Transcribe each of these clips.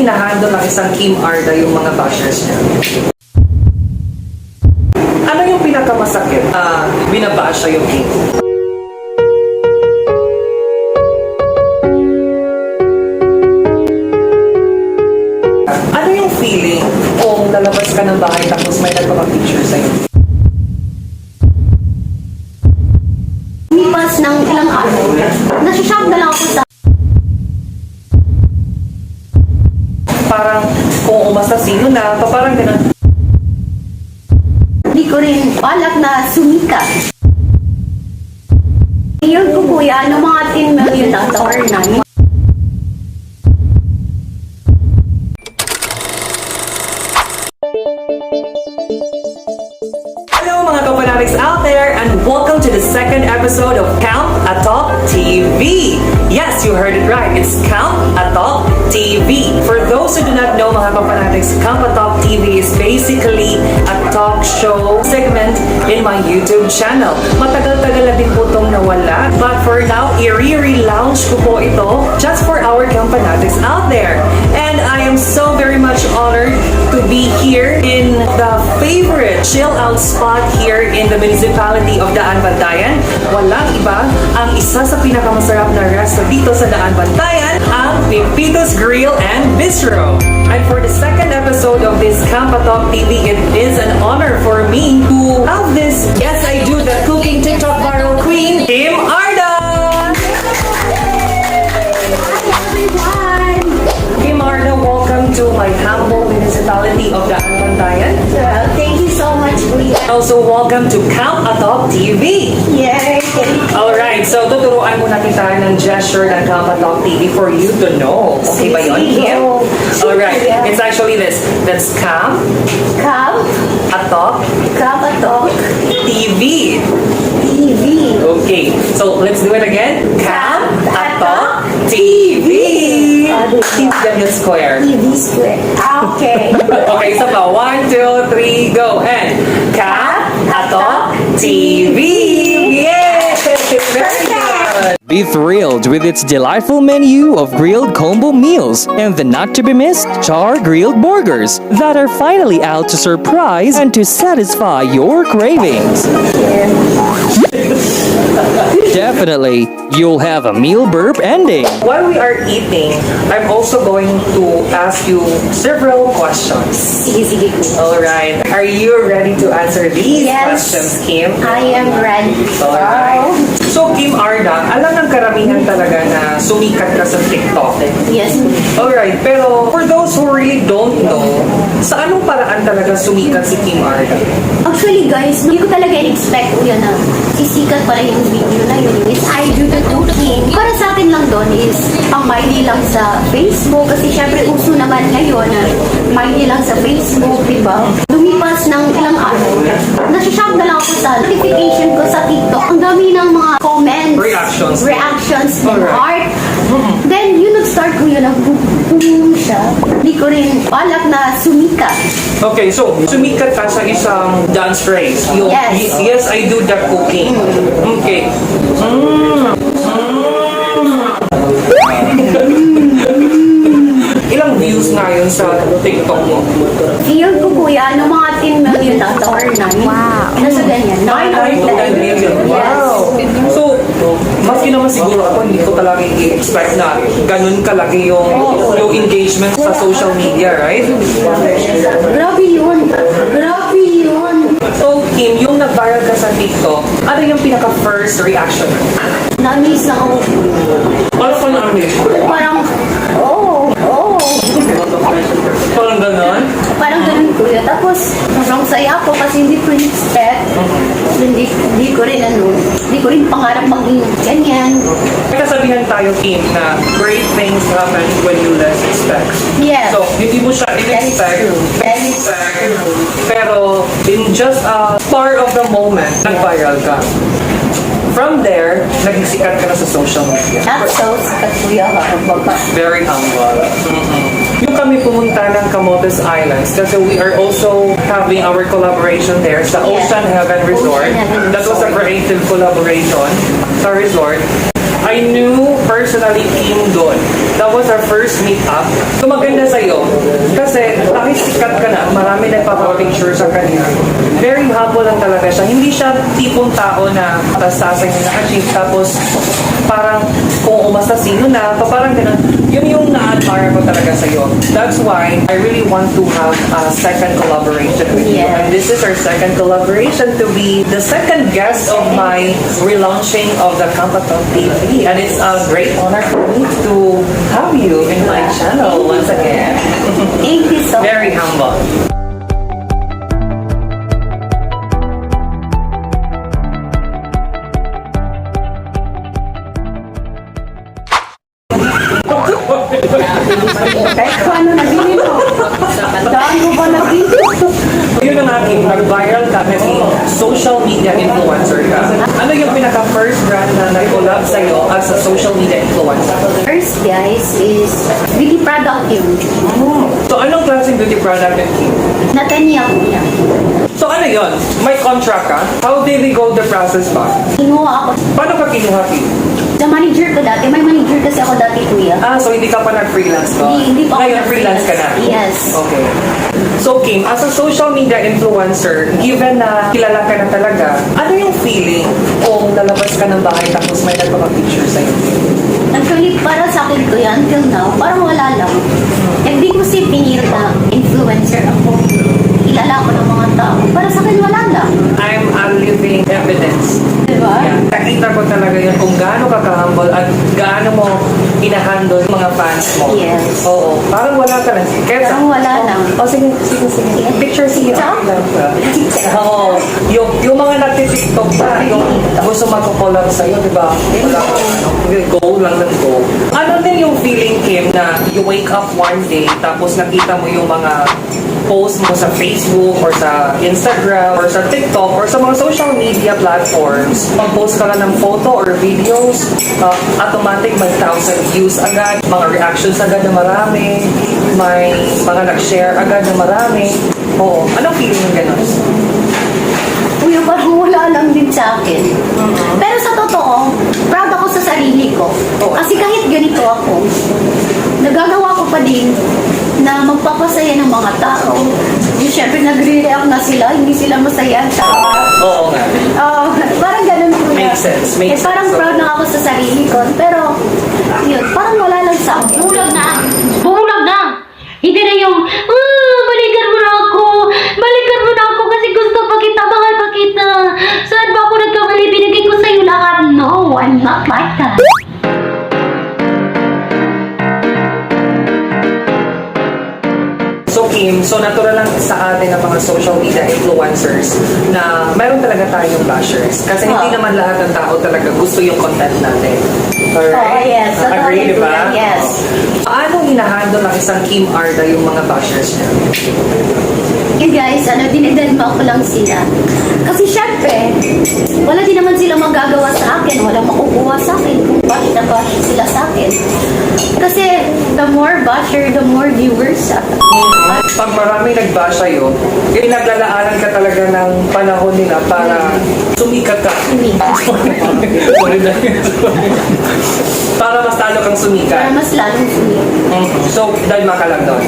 hinahandle ng isang Kim Arda yung mga bashers niya? Ano yung pinakamasakit? Binabasha yung Kim. Ano yung feeling kung lalabas ka ng bahay tapos may nagpapapicture sa'yo? Lipas ng ilang araw, nasashock na lang ako sa Parang kung umasta sino na, parang ganun. Hindi ko rin balak na sumikat. Ngayon ko kuya, ng mga 10 million na or 9. Hello mga KAMPanatics out there, and welcome to the second episode of Kamp-A-Talk TV. Yes, you heard it right. It's Kamp-A-Talk TV. For those who do not know mga KAMPanatics, Kamp-A-Talk TV is basically a talk show segment in my YouTube channel. Matagal-tagal na din po itong nawala. But for now, i-relaunch ko po ito just for our KAMPanatics out there. And I am so very much honored to be here in the favorite chill out spot here in the municipality of DAANBANTAYAN. Walang iba, ang isa sa pinakamasarap na resto dito sa DAANBANTAYAN, ang PEPITO'S Grill and Bistro. And for the second episode of this Kamp-A-Talk TV, it is an honor for me to have this, yes I do, the cooking TikTok viral queen, Kim Arda! Kim Arda, welcome to my Hambog municipality of DAANBANTAYAN. Thank you so much, kuya. Also, welcome to Kamp-A-Talk TV. Yay! Alright, so tuturuan muna kita ng gesture ng Kamp-A-Talk TV for you to know. Okay ba yun, Kim? Alright, it's actually this. That's Kamp-A-Talk Kamp-A-Talk TV. TV. Okay, so let's do it again. Kamp-A-Talk TV. TV square. TV square. Okay. Okay, so pa. 1, 2, 3, go. And Kamp-A-Talk TV. Yay! Very good. Be thrilled with its delightful menu of grilled combo meals and the not-to-be-missed char grilled burgers that are finally out to surprise and to satisfy your cravings. Definitely, you'll have a meal burp ending. While we are eating, I'm also going to ask you several questions. Sige. Alright, are you ready to answer these Yes. questions, Kim? I am ready. Alright. So, Kim Arda, alam ng karamihan talaga na sumikat ka sa TikTok. Yes. Alright, pero for those who really don't know, sa anong paraan talaga sumikat si Kim Arda? Actually guys, hindi ko talaga in-expect yun na sisikat pala yung video na yun. It's I do the cooking. Para sa akin lang doon is pang maili lang sa Facebook kasi syempre uso naman ngayon na maili lang sa Facebook, di ba? Lumipas ng ilang araw, nasashock na lang ako sa notification ko sa TikTok. Ang dami ng mga comments, reactions and heart. Then yun nag-start ko yun na boom siya. Hindi ko rin balak na sumikat. Okay, so sumikat ka sa isang dance phrase. Yung, Yes. Yes, I do the cooking. Okay. Ilang views na yun sa TikTok mo? Feel ko kuya, ano mga 10 million na or 9. Wow. Nasa ganyan. 9 million. Wow. So, maski naman siguro ako, hindi ko talaga i-expect na ganun kalaki yung engagement sa social media, right? Grabe yun. Grabe yun. So, Kim, yung nag-viral ka sa TikTok, ano yung pinaka-first reaction? Na-miss na ako. Ano ka na-amaze? Parang, Parang ganon? Parang ganun kuya. Tapos, sobrang saya ako kasi hindi ko expect. Hindi ko rin pangarap maging ganyan. May kasabihan tayo, Kim, na great things happen when you less expect. Yes. So, hindi mo siya in-expect. That is true. Pero, in just a part of the moment, nag-viral ka. From there, naging sikat ka na sa social media. Not so sikat kuya ha. Very humble. Yung kami pumunta ng Camotes Islands kasi we are also having our collaboration there sa Ocean Heaven Resort. Ocean Heaven That was a Resort. creative collaboration sa resort. I I knew personally Kim doon. That was our first meet-up. So maganda sa'yo. Kasi kahit sikat ka na, marami nagpapapicture sa kanya. Very humble lang talaga siya. Hindi siya tipong tao na tastasan niya na-achieve. Tapos parang kung umasta sino na, parang ganun. Yun yung na-admire ko talaga sa'yo. That's why I really want to have a second collaboration with you. Yeah. And this is our second collaboration to be the second guest of my relaunching of the Kamp-A-Talk TV. And it's a great honor for me to have you in my channel once again. Thank you so much. Very humble. Kahit kung ano nabili mo. Daan mo ba nabili? Yun ang aking nag-viral ka, naging social media influencer ka. Ano yung pinaka-first brand na nag-collab sa'yo as a social media influencer? First, guys, is beauty product yun. So, anong klaseng beauty product yun, Kim? Natanya ko yan. So, ano yun? May contract ka? How did we go the process ba? Kinuha ako Paano ka kinuha, Kim? sa manager ko dati. May manager kasi ako dati, kuya. Ah, so hindi ka pa nag-freelance ba? Hindi pa ako Ngayon, freelance ka na? Yes. Okay. So, Kim, as a social media influencer, given na kilala ka na talaga, ano yung feeling kung lalabas ka ng bahay tapos may nagpapapicture sa'yo? Actually, para sa akin ko yan, till now, parang wala lang. Hindi ko si pinir na influencer ako. Kilala ko ng mga tao. Para sa akin, wala lang. I'm a living evidence. Diba? Yeah. Nakita ko talaga yun kung gaano ka ka-humble at gaano mo inahandle mga fans mo. Yes. Oo. Parang wala ka lang. Kaya Parang wala lang. Oh, sige. Picture sige. Oo. Yung mga nagtitiktok pa, yung gusto magkukolab sa'yo, di ba? Wala ka. Go lang ng go. Ano din yung feeling, Kim, na you wake up one day, tapos nakita mo yung mga post mo sa Facebook or sa Instagram or sa TikTok or sa mga social media platforms. Pag-post ka lang ng photo or videos, automatic may 1,000 views agad, mga reactions agad na marami, may mga nag-share agad na marami. Oo. Anong feeling yung gano'n? Kuya, parang wala lang din sa akin. Pero sa totoo, proud ako sa sarili ko. Kasi kahit ganito ako, nagagawa ko pa din na magpapasaya ng mga tao. Yung syempre nagre-react na sila, hindi sila masaya. Oo nga. Parang ganun po na. Makes sense. Makes Parang sense. proud na ako sa sarili ko. Pero, yun, parang wala lang sa akin. Bulag na! Bulag na! Hindi na yung, balikan mo na ako! Balikan mo na ako kasi gusto pa kita, mahal pa kita! Saan ba ako nagkamali? Binigay ko sa'yo lahat. No, I'm not like that. So Kim, so natural lang sa atin ng mga social media influencers na meron talaga tayong bashers. Kasi hindi naman lahat ng tao talaga gusto yung content natin. Alright? yes. Agree, di ba? Yes. Paano hinahandle ng isang Kim Arda yung mga bashers niya? Yun guys, dinidelma ko lang sila. Kasi syempre, wala din naman sila magagawa sa akin. Wala makukuha sa akin kung bash na bash sila sa akin. Kasi the more basher, the more viewers. Pag marami nag-bash sa'yo, pinaglalaanan ka talaga ng panahon nila para sumikat ka. Sorry na yun. Para mas talo kang Para sumikat. mas lalong sumikat. So, dahil ka lang doon.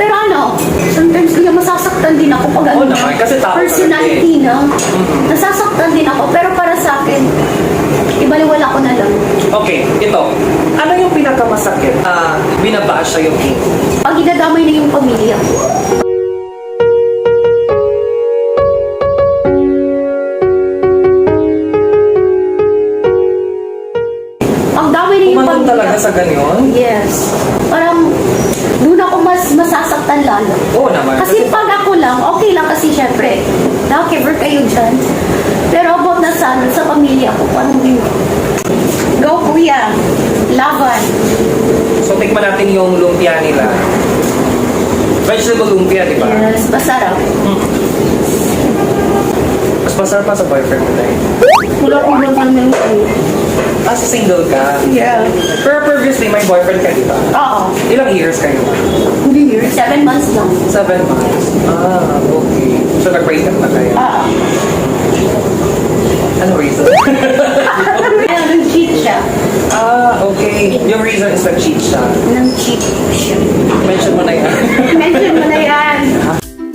Pero sometimes kaya masasaktan din ako pag Oo naman, kasi tao ka personality na. Nasasaktan din ako. Pero para sa akin, ibaliwala ko na lang. Okay, ito. Ano yung pinakamasakit? Binabash sa'yo, Kim? Pag idadamay na yung pamilya ko. Ang damay na yung Umantong pamilya. talaga sa ganyan? Yes. Parang, doon ako mas masasaktan lalo. Oo naman. Kasi pag ako lang, okay lang kasi syempre, nakikiver kayo dyan. Pero about na sa pamilya ko, parang go kuya, laban. So, tikman natin yung lumpia nila. Vegetable lumpia, di ba? Yes, masarap. Mas masarap pa sa boyfriend mo tayo. Wala ko naman ng So single ka? Yeah. Pero previously, may boyfriend ka, di ba? Oo. Ilang years kayo? Hindi years. 7 months lang. 7 months. Okay. So, nag-break up na kayo? Oo. Ano reason? Ayun, cheat siya. Okay. Yung reason is cheap siya. Nang cheap siya. Mention mo na yan. Mention mo na yan.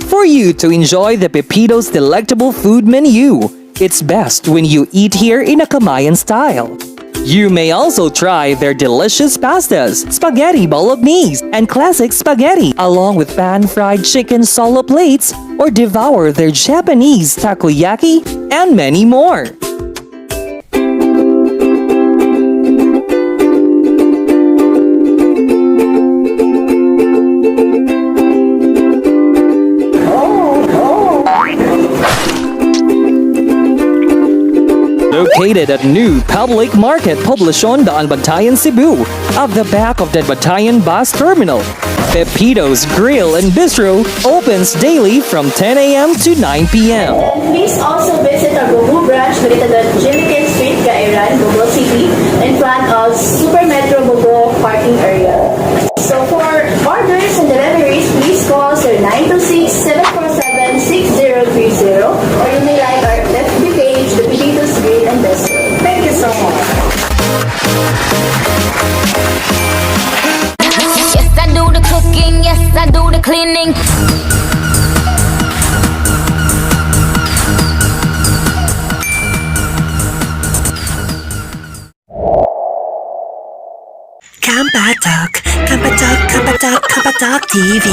For you to enjoy the PEPITO'S delectable food menu, it's best when you eat here in a Kamayan style. You may also try their delicious pastas, spaghetti bolognese, and classic spaghetti, along with pan-fried chicken solo plates, or devour their Japanese takoyaki, and many more. Located at New Public Market, Poblacion, DAANBANTAYAN, CEBU, at the back of the Bantayan Bus Terminal. PEPITO'S Grill and Bistro opens daily from 10 a.m. to 9 p.m. Please also visit our Bobo branch located at Jilican Street, Gairan, Bobo City, in front of Super Metro Bobo parking area. So for orders and deliveries, please call 0926-747-6030 or you may like our FB page, the PEPITO'S Grill and Bistro. Thank you so much. Yes, I do the cooking, yes, I do the cleaning. Kamp-A-Talk, Kamp-A-Talk, Kamp-A-Talk, Kamp-A-Talk TV.